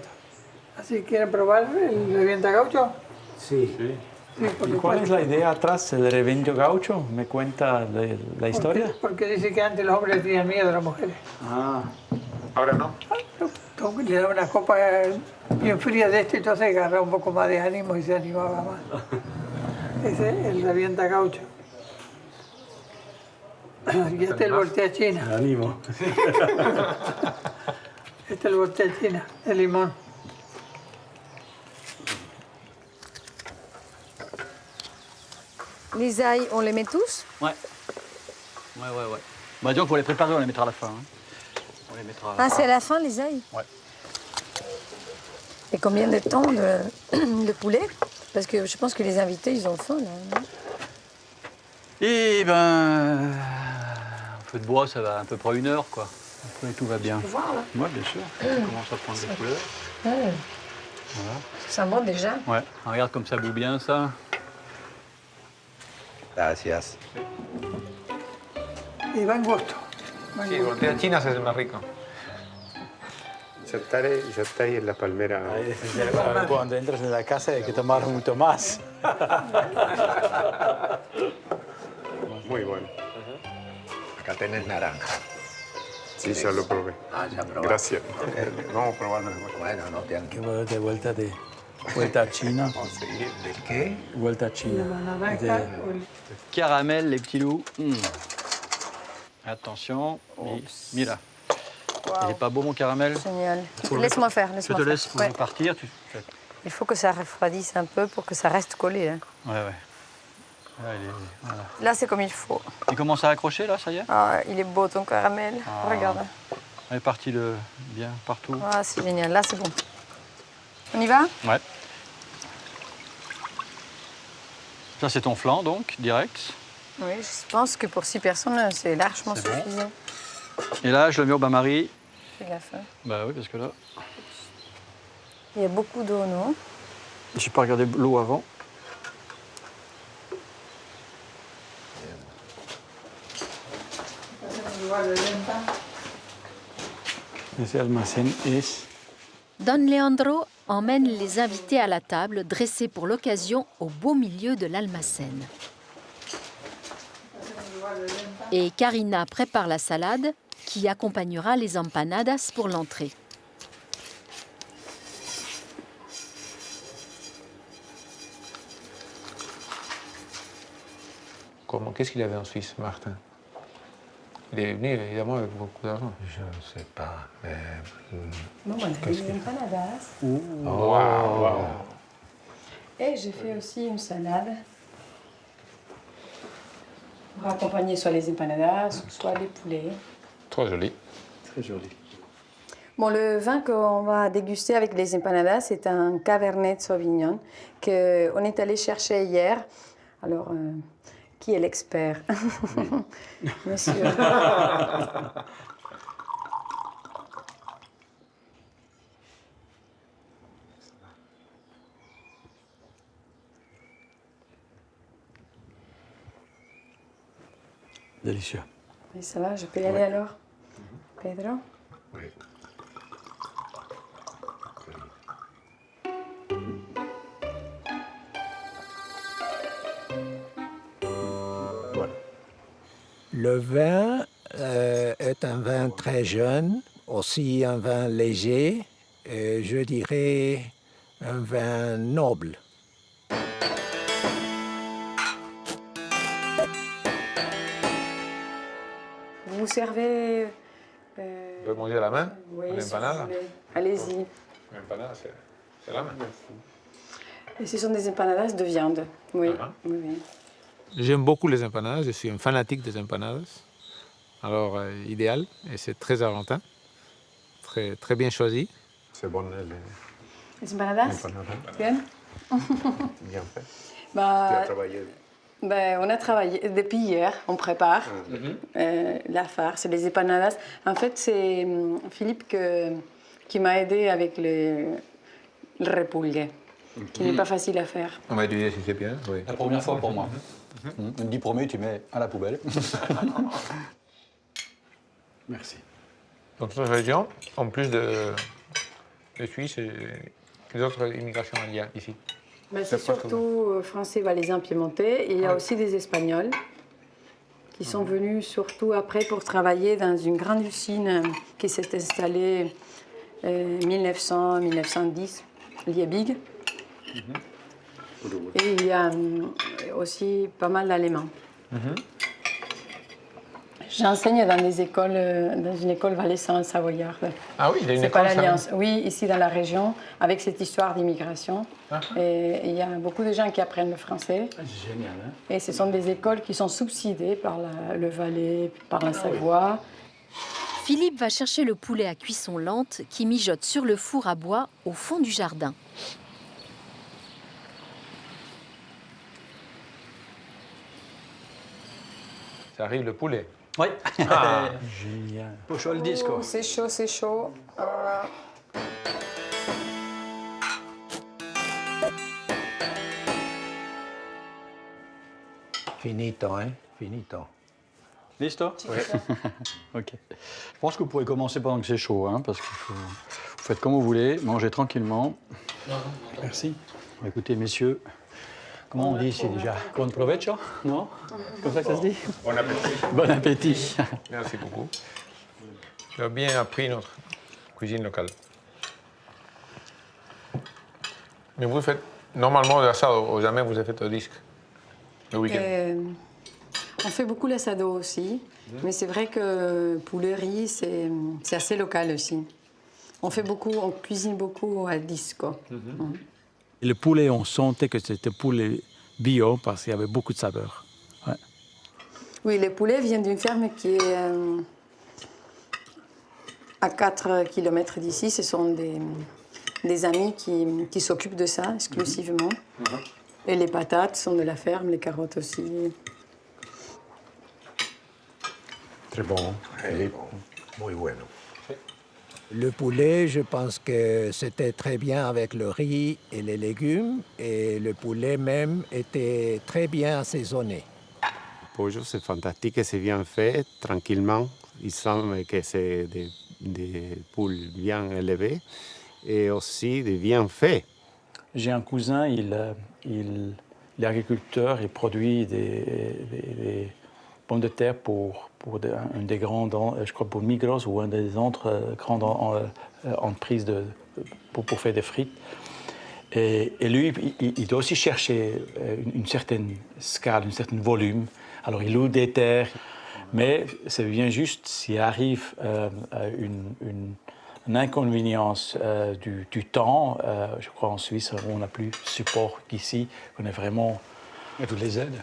Así que quieren probar el revienta gaucho. Sí. Sí, por ¿Y cuál es supuesto. la idea atrás del reviento gaucho? ¿Me cuenta la historia? Porque dice que antes los hombres tenían miedo a las mujeres. Ah. Ahora no. Entonces le daban una copa bien fría de esto y entonces agarraba un poco más de ánimo y se animaba más. Ese es el revienta gaucho. Y este es el voltea china. Ánimo. Este es el voltea china, de limón. Les ails, on les met tous? Ouais. Ouais. Bah donc pour les préparer, on les mettra à la fin. Hein. On les mettra. Ah, c'est à la fin, les ails? Ouais. Et combien de temps de poulet? Parce que je pense que les invités, ils ont faim, là. Eh ben, un feu de bois, ça va à peu près 1 heure, quoi. Après, tout va bien. Tu peux voir, là? Ouais, bien sûr. Ça commence à prendre des couleurs. Ouais. Voilà. Ça sent bon déjà? Ouais. Regarde comme ça bout bien, ça. Gracias. Y buen gusto. Buen Sí, gusto. voltea china es el más rico. Ya estaré en la palmera. Cuando entras en la casa hay que tomar mucho más. Muy bueno. Acá tenés naranja. Sí, ya lo probé. Ah, ya probaste. Gracias. Vamos a probarlo después. Bueno, no te han... Que de vuelta a China. ¿Del qué? Vuelta a China. La naranja. Caramel, les petits loups. Attention. Mira. Il n'est pas beau, mon caramel? Génial. Faut le Laisse-moi mettre- faire, Je laisse-moi te faire. laisse pour Ouais. partir. Il faut que ça refroidisse un peu pour que ça reste collé, là. Ouais. Allez, voilà. Là, c'est comme il faut. Il commence à accrocher, là, ça y est? Ah, il est beau, ton caramel. Ah. Regarde. Elle est partie bien partout. Ah, c'est génial. Là, c'est bon. On y va? Ouais. Ça, c'est ton flan, donc, direct. Oui, je pense que pour 6 personnes, c'est largement C'est bon. suffisant. Et là, je le mets au bain-marie. Fais gaffe. Hein. Bah oui, parce que là, Il y a beaucoup d'eau, non? j'ai pas regardé l'eau avant. Ese almacén es... Don Leandro emmène les invités à la table dressée pour l'occasion au beau milieu de l'Almacén. Et Karina prépare la salade qui accompagnera les empanadas pour l'entrée. Qu'est-ce qu'il y avait en Suisse, Martin? Il est venu évidemment avec beaucoup d'argent. Je ne sais pas. Mais, Bon, on a des empanadas. Wow. Et j'ai fait aussi une salade pour accompagner soit les empanadas, soit les poulets. Trop joli. Très joli. Bon, le vin qu'on va déguster avec les empanadas, c'est un Cabernet Sauvignon qu'on est allé chercher hier. Alors, qui est l'expert? Monsieur. Délicieux. Et ça va, je peux y aller alors? Pedro? Oui. Voilà. le vin est un vin très jeune, aussi un vin léger, et je dirais un vin noble. Vous servez... On peut manger à la main? Oui, une si vous empanada? voulez. Allez-y. L'empanada, c'est la main. Et ce sont des empanadas de viande. Oui. Oui, oui. J'aime beaucoup les empanadas, je suis un fanatique des empanadas. Alors, idéal, et c'est très argentin, très, très bien choisi. C'est bon, Les empanadas? Bien? bien fait. Bah, Tu as travaillé. Ben, on a travaillé depuis hier, on prépare la farce, les empanadas. En fait, c'est Philippe qui m'a aidé avec le repouille, qui n'est pas facile à faire. On m'a dit si c'est bien, oui. La première fois pour moi. Le 10 premiers, tu mets à la poubelle. Merci. Dans toute la région, en plus de Suisse, et les autres immigrations il y a ici. Ben, c'est surtout français valaisan piémontais et il y a aussi des Espagnols qui sont venus surtout après pour travailler dans une grande usine qui s'est installée en 1900-1910, Liebig. Et il y a aussi pas mal d'Allemands. J'enseigne dans des écoles, dans une école valaisan savoyarde. Ah oui, il y a une C'est école pas l'Alliance. Oui, ici dans la région, avec cette histoire d'immigration. Et il y a beaucoup de gens qui apprennent le français. Génial, hein? Et ce sont des écoles qui sont subsidiées par le Valais, par la Savoie. Philippe va chercher le poulet à cuisson lente qui mijote sur le four à bois au fond du jardin. Ça arrive le poulet. Oui. Ah. Génial. Pocho le disco. Oh, c'est chaud, c'est chaud. Finito, hein? Finito. Listo? Oui. Ok. Je pense que vous pourrez commencer pendant que c'est chaud, hein, parce que vous faites comme vous voulez, mangez tranquillement. Merci. Écoutez, messieurs, comment on dit ici déjà? Buon provecho? Non? C'est comme ça que ça se dit? Bon appétit. Bon appétit. Merci beaucoup. Tu as bien appris notre cuisine locale. Mais vous faites normalement de l'assado, ou jamais vous avez fait au disque le week-end? On fait beaucoup l'assado aussi, mais c'est vrai que poulet-riz, c'est assez local aussi. On cuisine beaucoup à disco. Et le poulet, on sentait que c'était poulet bio parce qu'il y avait beaucoup de saveur. Ouais. Oui, les poulets viennent d'une ferme qui est à 4 km d'ici. Ce sont des amis qui s'occupent de ça exclusivement. Et les patates sont de la ferme, les carottes aussi. Très bon. Muy bueno. Le poulet, je pense que c'était très bien avec le riz et les légumes, et le poulet même était très bien assaisonné. Le pollo, c'est fantastique et c'est bien fait, tranquillement. Il semble que c'est des poules bien élevées et aussi des bien faits. J'ai un cousin, il est agriculteur, il produit des pommes de terre pour un des grands, je crois pour Migros ou un des autres grandes entreprises pour faire des frites. Et lui, il doit aussi chercher une certaine scale, un certain volume. Alors il loue des terres. Mais c'est bien juste s'il arrive une inconvénience du temps. Je crois en Suisse, on n'a plus de support qu'ici. On est vraiment... Et toutes les aides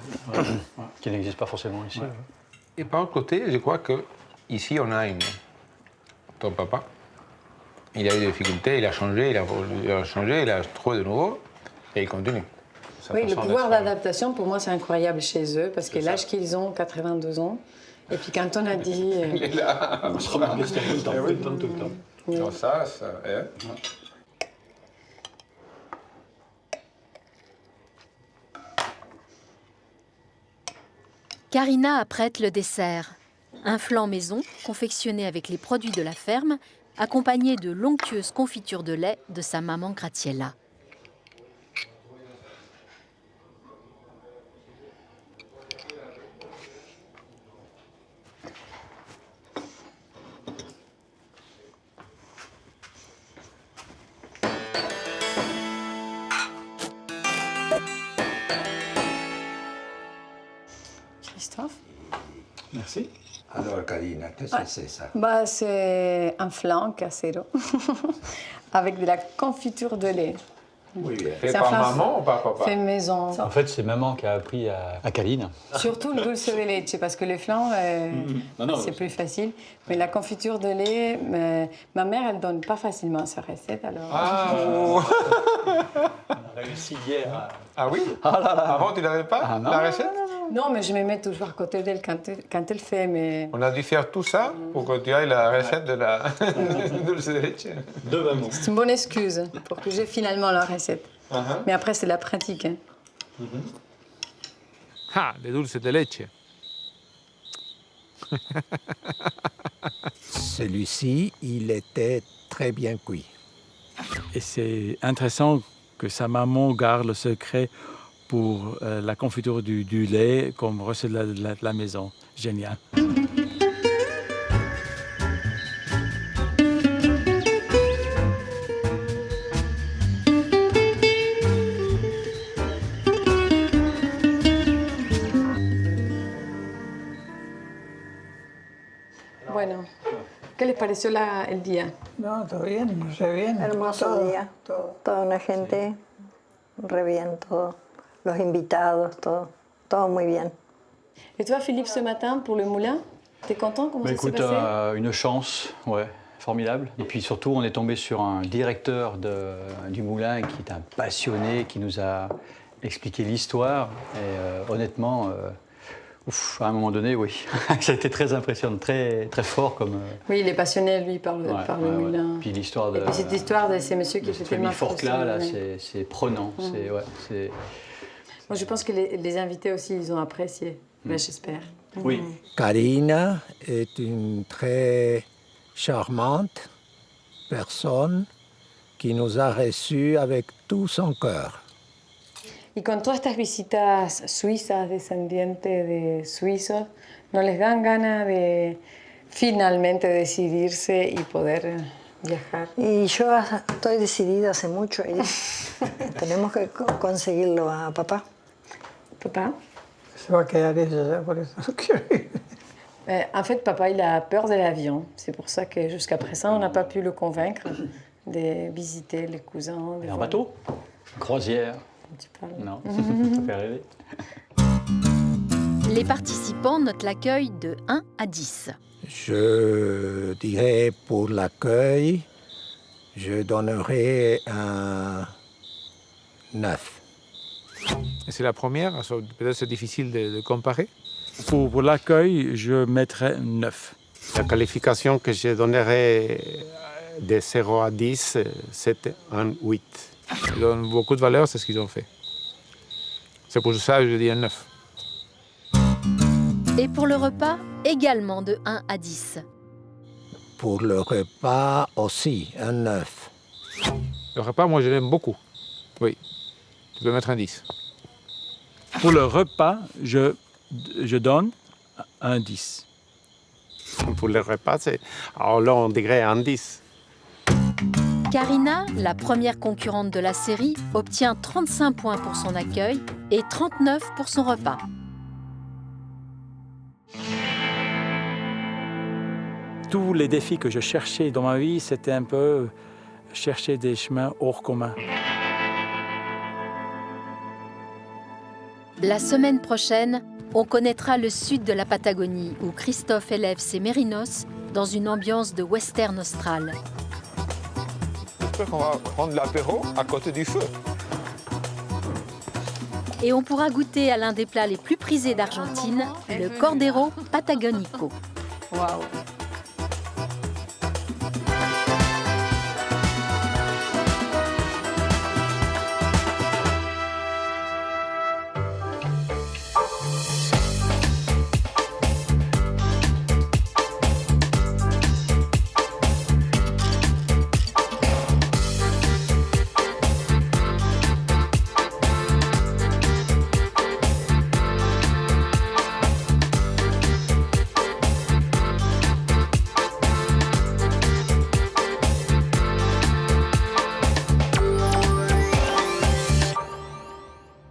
qui n'existent pas forcément ici. Ouais. Et par autre côté, je crois qu'ici, on a ton papa. Il a eu des difficultés, il a changé, il a trouvé de nouveau et il continue. Oui, le pouvoir d'adaptation, pour moi, c'est incroyable chez eux, parce que l'âge qu'ils ont, 82 ans, et puis quand on a dit... Il est là. On se remet en question tout le temps, tout le temps. Oui. Non, ça, Karina apprête le dessert. Un flan maison, confectionné avec les produits de la ferme, accompagné de l'onctueuse confiture de lait de sa maman Graziella. Christophe? Merci. Alors, Karina, qu'est-ce que c'est ça? C'est un flan casero avec de la confiture de lait. Oui, bien. Fait par maman ou par papa? Fait maison. En fait, c'est maman qui a appris à Karina. Surtout le dulce de leche, parce que le flan, c'est plus facile. Mais la confiture de lait, ma mère, elle ne donne pas facilement sa recette. Alors... Ah, On a réussi hier. Ah oui? Ah là là. Avant, tu n'avais pas la recette? Non, mais je me mets toujours à côté d'elle quand elle fait. Mais... On a dû faire tout ça pour que tu ailles la recette de la dulce de leche. De maman. C'est une bonne excuse pour que j'ai finalement la recette. Mais après, c'est la pratique. Hein. Ah, les dulces de leche. Celui-ci, il était très bien cuit. Et c'est intéressant que sa maman garde le secret pour la confiture du lait comme recette de la maison. Génial. Bueno, ¿qué les pareció el día? No, todo bien, re bien. Hermoso día. Toda una gente, re bien todo. Los invitados, todo muy bien. Et toi, Philippe, ce matin, pour le moulin, t'es content? Comment ça s'est passé? Une chance, ouais, formidable. Et puis surtout, on est tombé sur un directeur du moulin qui est un passionné, qui nous a expliqué l'histoire. Et honnêtement, à un moment donné, oui, ça a été très impressionnant, très, très fort comme... Oui, il est passionné, lui, par le moulin. Puis l'histoire de... Et puis cette histoire de ces messieurs qui étaient tellement Forclaz, là, c'est prenant. Moi, je pense que les invités aussi, ils ont apprécié. J'espère. Oui. Karina est une très charmante personne qui nous a reçus avec tout son cœur. Y con todas estas visitas suizas, descendientes de suizos, ¿no les dan ganas de finalmente decidirse y poder viajar? Y yo estoy decidida hace mucho y tenemos que conseguirlo a papá. ¿Papá? Se va a quedar ella, por eso no quiero ir. En fait, papa, il a peur de l'avion. C'est pour ça que jusqu'à présent, on n'a pas pu le convaincre de visiter les cousins. Et en bateau? Croisière? Non, ça fait rêver. Les participants notent l'accueil de 1 à 10. Je dirais pour l'accueil, je donnerais un 9. Et c'est la première, peut-être c'est difficile de comparer. Pour l'accueil, je mettrais 9. La qualification que je donnerais de 0 à 10, c'est un 8. Ils donnent beaucoup de valeur, c'est ce qu'ils ont fait. C'est pour ça que je dis un 9. Et pour le repas, également de 1 à 10. Pour le repas aussi, un 9. Le repas, moi, je l'aime beaucoup. Oui, tu peux mettre un 10. Pour le repas, je donne un 10. Pour le repas, alors là, on dirait un 10. Karina, la première concurrente de la série, obtient 35 points pour son accueil et 39 pour son repas. tous les défis que je cherchais dans ma vie, c'était un peu chercher des chemins hors commun. La semaine prochaine, on connaîtra le sud de la Patagonie où Christophe élève ses mérinos dans une ambiance de western austral. J'espère qu'on va prendre l'apéro à côté du feu. Et on pourra goûter à l'un des plats les plus prisés d'Argentine, le Cordero Patagonico. Waouh!